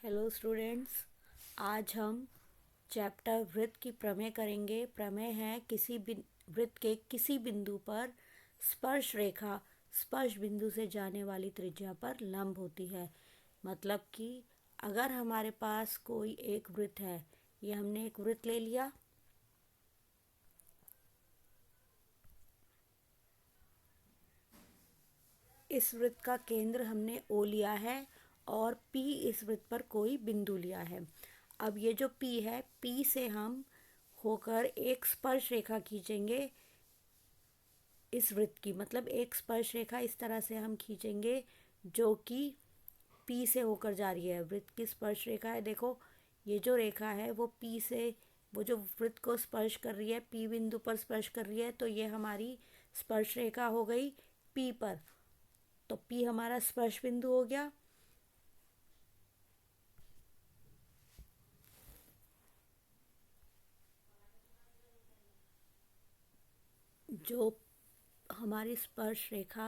Hello students. आज हम chapter वृत्त की प्रमेय करेंगे। प्रमेय है वृत्त के किसी बिंदु पर स्पर्श रेखा स्पर्श बिंदु से जाने वाली त्रिज्या पर लंब होती है। मतलब कि अगर हमारे पास कोई एक वृत्त है, ये हमने एक वृत्त ले लिया। इस वृत्त का केंद्र हमने O लिया है और P इस वृत्त पर कोई बिंदु लिया है। अब ये जो P है, P से हम होकर एक स्पर्श रेखा खींचेंगे इस वृत्त की। मतलब एक स्पर्श रेखा इस तरह से हम खींचेंगे जो कि P से होकर जा रही है। वृत्त की स्पर्श रेखा है, देखो ये जो रेखा है वो P से, वो जो वृत्त को स्पर्श कर रही है, P बिंदु पर स्पर्श कर रही है, तो ये हमारी स्पर्श रेखा हो गई P पर। तो P हमारा स्पर्श बिंदु हो गया। जो हमारी स्पर्श रेखा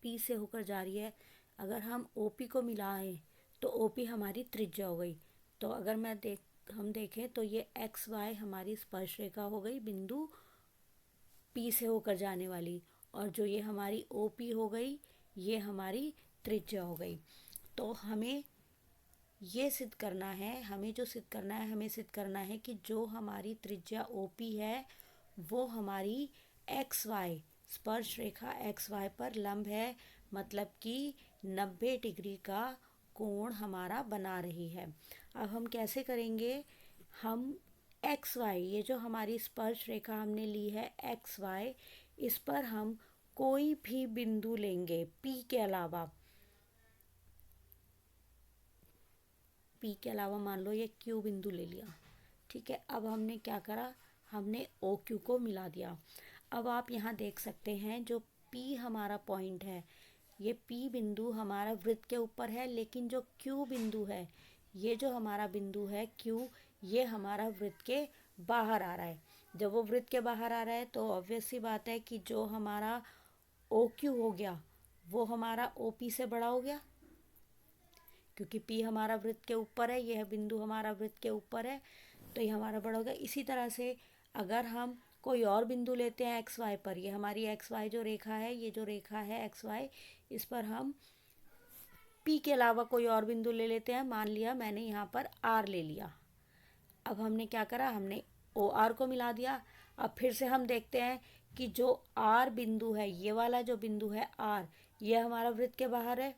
P से होकर जा रही है, अगर हम OP को मिलाएं तो OP हमारी त्रिज्या हो गई। तो अगर हम देखें तो ये XY हमारी स्पर्श रेखा हो गई बिंदु P से होकर जाने वाली, और जो ये हमारी OP हो गई, ये हमारी त्रिज्या हो गई। तो हमें ये सिद्ध करना है, हमें सिद्ध करना है कि जो हमारी त्रिज्या OP है वो हमारी XY स्पर्श रेखा XY पर लंब है। मतलब कि 90 डिग्री का कोण हमारा बना रही है। अब हम कैसे करेंगे? हम XY, ये जो हमारी स्पर्श रेखा हमने ली है XY, इस पर हम कोई भी बिंदु लेंगे P के अलावा मान लो ये Q बिंदु ले लिया। ठीक है, अब हमने क्या करा? हमने OQ को मिला दिया। अब आप यहाँ देख सकते हैं जो P हमारा पॉइंट है, ये P बिंदु हमारा वृत्त के ऊपर है, लेकिन जो Q बिंदु है, ये जो हमारा बिंदु है Q, ये हमारा वृत्त के बाहर आ रहा है। जब वो वृत्त के बाहर आ रहा है तो ऑब्वियस सी बात है कि जो हमारा OQ हो गया वो हमारा OP से बड़ा हो गया, क्योंकि P हमारा वृत्त के ऊपर है, यह बिंदु हमारा वृत्त के ऊपर है, तो ये हमारा बड़ा हो गया। इसी तरह से अगर हम कोई और बिंदु लेते हैं XY पर, ये हमारी XY जो रेखा है, ये जो रेखा है XY, इस पर हम P के अलावा कोई और बिंदु ले लेते हैं। मान लिया मैंने यहाँ पर R ले लिया। अब हमने क्या करा? हमने OR को मिला दिया। अब फिर से हम देखते हैं कि जो R बिंदु है, ये वाला जो बिंदु है R, ये हमारा वृत्त के बाहर है।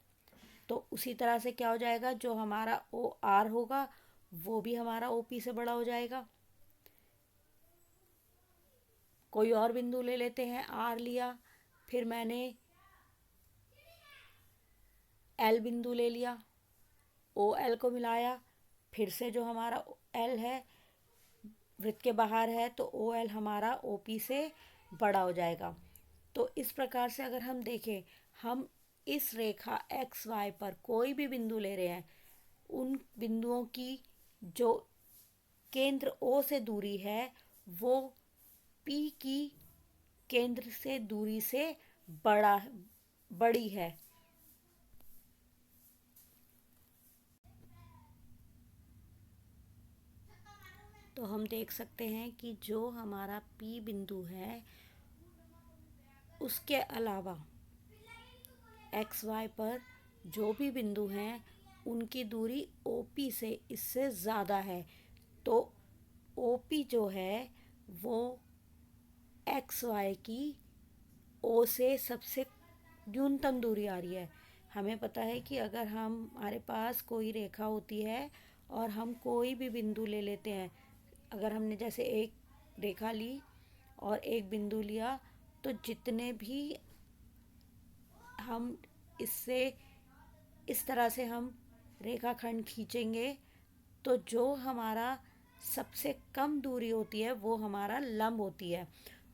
तो उसी तरह से क्या हो जाएगा? जो हमारा OR होगा वो भी हमारा OP से बड़ा हो जाएगा। कोई और बिंदु ले लेते हैं, R लिया, फिर मैंने L बिंदु ले लिया, OL को मिलाया, फिर से जो हमारा L है वृत्त के बाहर है, तो OL हमारा OP से बड़ा हो जाएगा। तो इस प्रकार से अगर हम देखें, हम इस रेखा XY पर कोई भी बिंदु ले रहे हैं, उन बिंदुओं की जो केंद्र O से दूरी है वो P की केंद्र से दूरी से बड़ी है। तो हम देख सकते हैं कि जो हमारा P बिंदु है उसके अलावा XY पर जो भी बिंदु हैं उनकी दूरी OP से इससे ज़्यादा है। तो OP जो है वो XY की O से सबसे न्यूनतम दूरी आ रही है। हमें पता है कि अगर हमारे पास कोई रेखा होती है और हम कोई भी बिंदु ले लेते हैं, अगर हमने जैसे एक रेखा ली और एक बिंदु लिया, तो जितने भी हम इससे इस तरह से हम रेखाखंड खींचेंगे, तो जो हमारा सबसे कम दूरी होती है वो हमारा लंब होती है।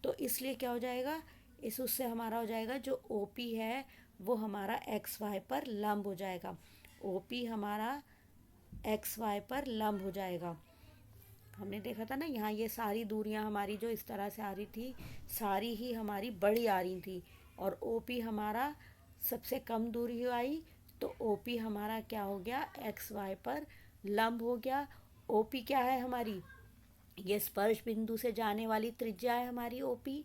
तो इसलिए क्या हो जाएगा? इस उससे हमारा हो जाएगा जो OP है वो हमारा XY पर लंब हो जाएगा। OP हमारा XY पर लंब हो जाएगा। हमने देखा था ना, यहाँ ये सारी दूरियां हमारी जो इस तरह से आ रही थी, सारी ही हमारी बड़ी आ रही थी, और OP हमारा सबसे कम दूरी आई, तो OP हमारा क्या हो गया, XY पर लंब हो गया। OP क्या है हमारी, ये स्पर्श बिंदु से जाने वाली त्रिज्या है हमारी OP,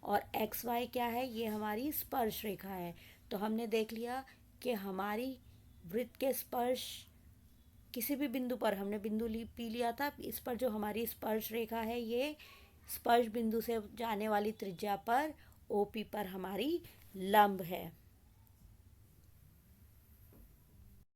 और XY क्या है, ये हमारी स्पर्श रेखा है। तो हमने देख लिया कि हमारी वृत्त के स्पर्श किसी भी बिंदु पर, हमने बिंदु पी लिया था, इस पर जो हमारी स्पर्श रेखा है ये स्पर्श बिंदु से जाने वाली त्रिज्या पर OP पर हमारी लंब है।